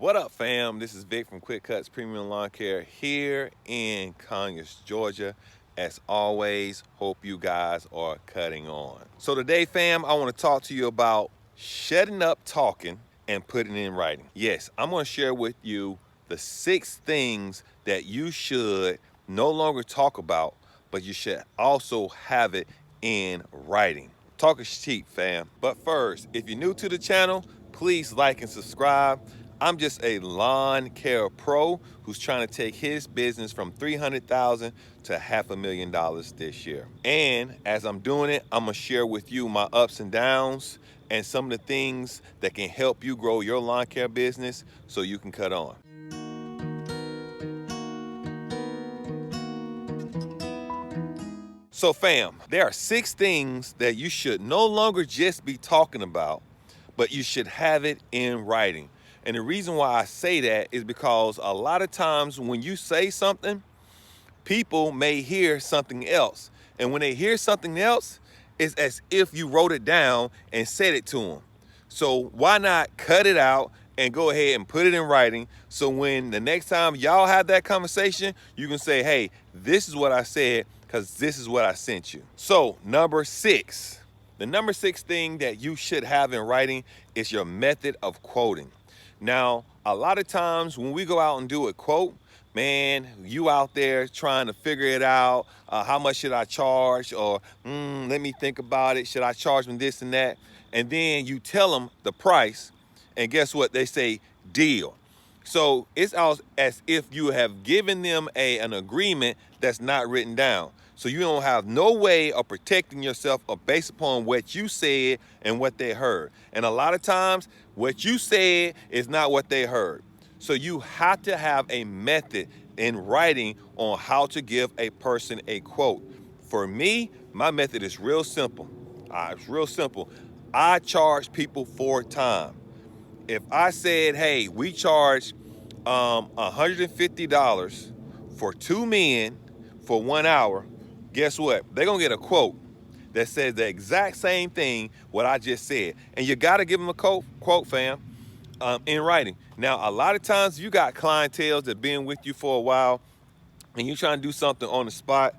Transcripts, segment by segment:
What up, fam? This is Vic from Cutz Premium Lawn Care here in Conyers, Georgia. As always, hope you guys are cutting on. So today, fam, I want to talk to you about shutting up talking and putting it in writing. Yes, I'm going to share with you the 6 things that you should no longer talk about, but you should also have it in writing. Talk is cheap, fam. But first, if you're new to the channel, please like and subscribe. I'm just a lawn care pro who's trying to take his business from $300,000 to $500,000 this year. And as I'm doing it, I'm gonna share with you my ups and downs and some of the things that can help you grow your lawn care business so you can cut on. So fam, there are 6 things that you should no longer just be talking about, but you should have it in writing. And the reason why I say that is because a lot of times when you say something, people may hear something else. And when they hear something else, it's as if you wrote it down and said it to them. So why not cut it out and go ahead and put it in writing, so when the next time y'all have that conversation, you can say, hey, this is what I said because this is what I sent you. So number 6, the number 6 thing that you should have in writing is your method of quoting. Now, a lot of times when we go out and do a quote, man, you out there trying to figure it out. How much should I charge? Or let me think about it. Should I charge them this and that? And then you tell them the price, and guess what? They say deal. So it's as if you have given them an agreement that's not written down. So you don't have no way of protecting yourself based upon what you said and what they heard. And a lot of times, what you said is not what they heard. So you have to have a method in writing on how to give a person a quote. For me, my method is real simple. It's real simple. I charge people for time. If I said, hey, we charge $150 for 2 men for 1 hour, guess what? They're gonna get a quote that says the exact same thing what I just said. And you gotta give them a quote, fam, in writing. Now, a lot of times you got clientele that been with you for a while and you're trying to do something on the spot,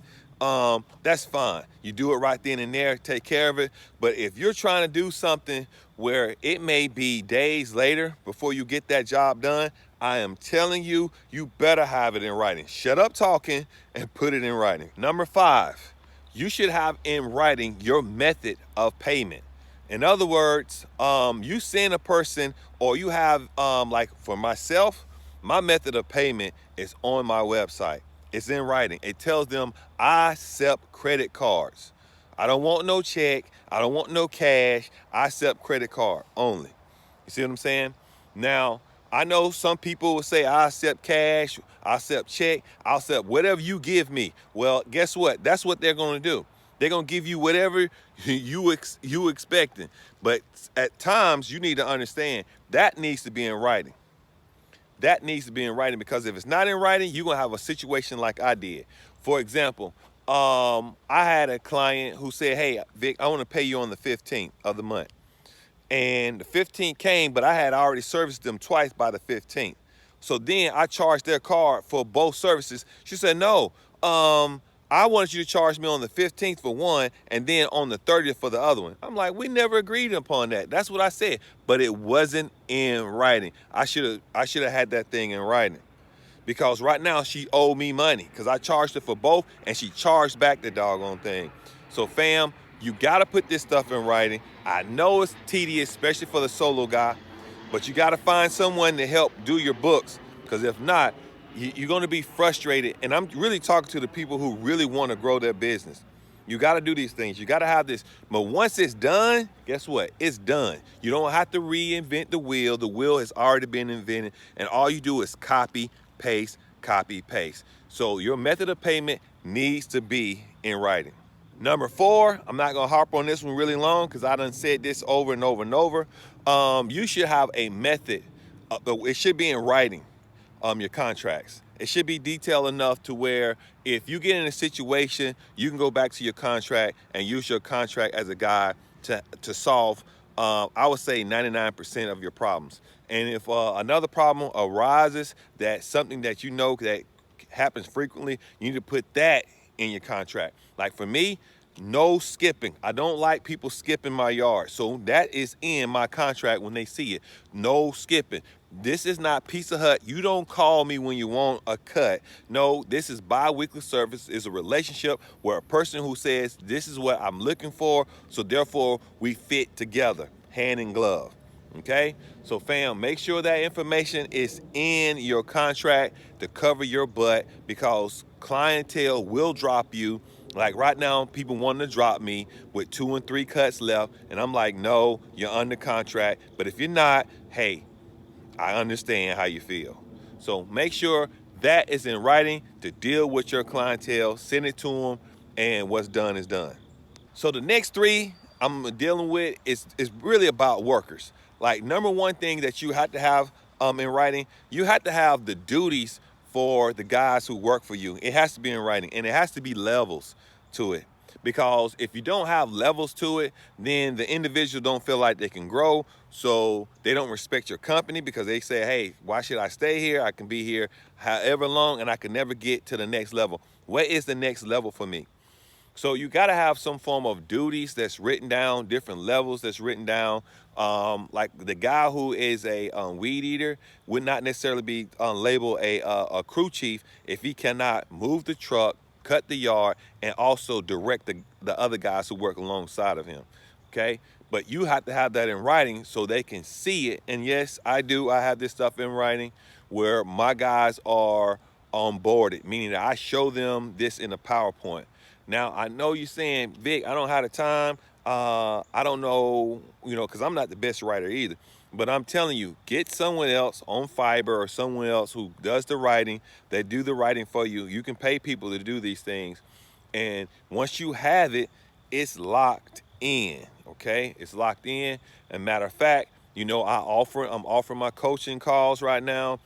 that's fine. You do it right then and there, take care of it. But if you're trying to do something where it may be days later before you get that job done, I am telling you, you better have it in writing. Shut up talking and put it in writing. Number 5, you should have in writing your method of payment. In other words, you send a person, or you have, like for myself, my method of payment is on my website. It's in writing. It tells them I accept credit cards. I don't want no check. I don't want no cash. I accept credit card only. You see what I'm saying? Now, I know some people will say I accept cash, I accept check, I accept whatever you give me. Well, guess what? That's what they're going to do. They're going to give you whatever you expecting. But at times, you need to understand that needs to be in writing. That needs to be in writing, because if it's not in writing, you're going to have a situation like I did. For example, I had a client who said, hey, Vic, I want to pay you on the 15th of the month. And the 15th came, but I had already serviced them twice by the 15th. So then I charged their card for both services. She said, no, I wanted you to charge me on the 15th for one and then on the 30th for the other one. I'm like, we never agreed upon that. That's what I said, but it wasn't in writing. I should have had that thing in writing, because right now she owed me money because I charged her for both and she charged back the doggone thing. So fam, you got to put this stuff in writing. I know it's tedious, especially for the solo guy, but you got to find someone to help do your books, because if not, you're going to be frustrated. And I'm really talking to the people who really want to grow their business. You got to do these things. You got to have this. But once it's done, guess what? It's done. You don't have to reinvent the wheel. The wheel has already been invented. And all you do is copy, paste, copy, paste. So your method of payment needs to be in writing. Number 4, I'm not going to harp on this one really long because I done said this over and over and over. You should have a method. It should be in writing. Your contracts. It should be detailed enough to where if you get in a situation, you can go back to your contract and use your contract as a guide to solve, I would say 99% of your problems. And if another problem arises, that's something that you know that happens frequently, you need to put that in your contract. Like for me, no skipping. I don't like people skipping my yard. So that is in my contract when they see it. No skipping. This is not Pizza Hut. You don't call me when you want a cut. No, this is bi-weekly service. It's a relationship where a person who says, this is what I'm looking for, so therefore we fit together, hand in glove. Okay? So fam, make sure that information is in your contract to cover your butt, because clientele will drop you. Like right now, people want to drop me with 2 and 3 cuts left, and I'm like, no, you're under contract. But if you're not, hey, I understand how you feel. So make sure that is in writing to deal with your clientele, send it to them, and what's done is done. So the next 3 I'm dealing with is really about workers. Like number one thing that you have to have in writing, you have to have the duties for the guys who work for you. It has to be in writing, and it has to be levels to it. Because if you don't have levels to it, then the individual don't feel like they can grow. So they don't respect your company, because they say, hey, why should I stay here? I can be here however long and I can never get to the next level. What is the next level for me? So you got to have some form of duties that's written down, different levels that's written down. Like the guy who is a weed eater would not necessarily be labeled a crew chief if he cannot move the truck, cut the yard, and also direct the other guys who work alongside of him. Okay? But you have to have that in writing so they can see it. And yes, I do. I have this stuff in writing where my guys are onboarded, meaning that I show them this in a PowerPoint. Now, I know you're saying, Vic, I don't have the time. I don't know, because I'm not the best writer either. But I'm telling you, get someone else on Fiverr or someone else who does the writing. They do the writing for you. You can pay people to do these things. And once you have it, it's locked in, okay? It's locked in. And matter of fact, I'm offering my coaching calls right now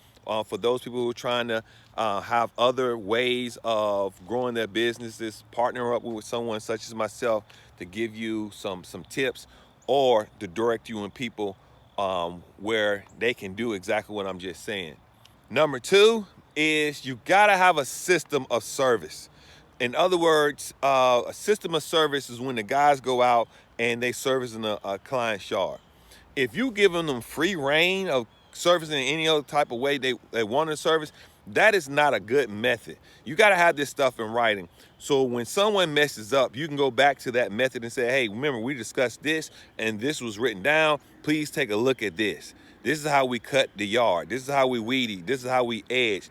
for those people who are trying to have other ways of growing their businesses, partner up with someone such as myself to give you some tips or to direct you in people where they can do exactly what I'm just saying. Number 2 is you gotta have a system of service. In other words, a system of service is when the guys go out and they service in a client's yard. If you giving them free reign of servicing in any other type of way they want to service, that is not a good method. You got to have this stuff in writing. So when someone messes up, you can go back to that method and say, hey, remember we discussed this and this was written down. Please take a look at this. This is how we cut the yard. This is how we weed eat. This is how we edge.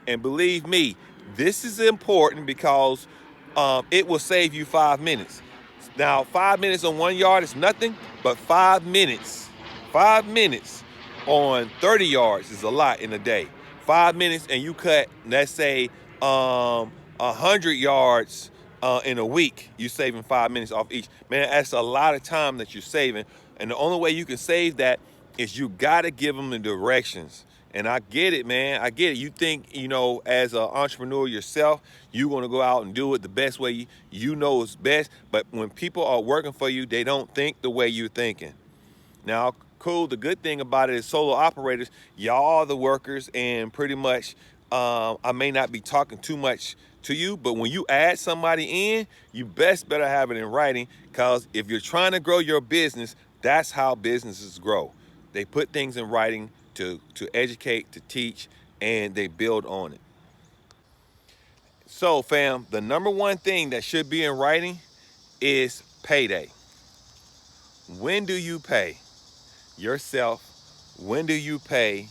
And believe me, this is important because it will save you 5 minutes. Now, 5 minutes on 1 yard is nothing, but 5 minutes on 30 yards is a lot in a day. 5 minutes and you cut, let's say, 100 yards in a week. You're saving 5 minutes off each. Man, that's a lot of time that you're saving. And the only way you can save that is you got to give them the directions. And I get it, man. I get it. You think, as an entrepreneur yourself, you're going to go out and do it the best way you know is best. But when people are working for you, they don't think the way you're thinking. Now, cool. The good thing about it is solo operators, y'all are the workers, and pretty much I may not be talking too much to you, but when you add somebody in, you better have it in writing, because if you're trying to grow your business, that's how businesses grow. They put things in writing to educate, to teach, and they build on it. So, fam, the number one thing that should be in writing is payday. When do you pay yourself? When do you pay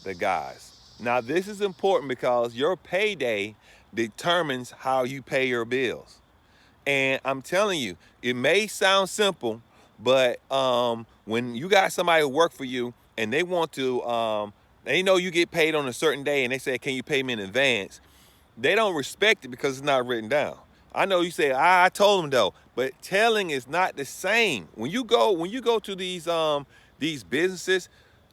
the guys? Now, this is important because your payday determines how you pay your bills. And I'm telling you, it may sound simple, but when you got somebody who work for you and they want to, they know you get paid on a certain day and they say, can you pay me in advance? They don't respect it because it's not written down. I know you say, I told them though, but telling is not the same. When you go to these businesses,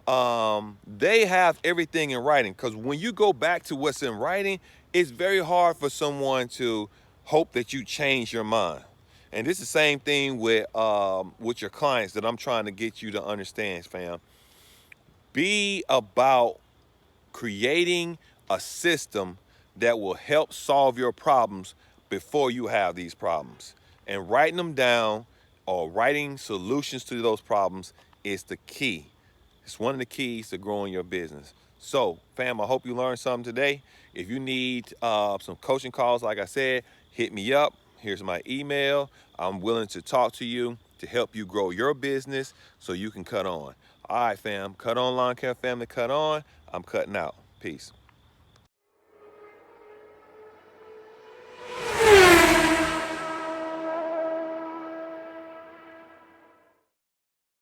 they have everything in writing, because when you go back to what's in writing, it's very hard for someone to hope that you change your mind. And this is the same thing with your clients that I'm trying to get you to understand, fam. Be about creating a system that will help solve your problems before you have these problems. And writing them down or writing solutions to those problems is the key. It's one of the keys to growing your business. So, fam, I hope you learned something today. If you need some coaching calls, like I said, hit me up. Here's my email. I'm willing to talk to you to help you grow your business so you can cut on. All right, fam. Cut on, lawn care family, cut on. I'm cutting out. Peace.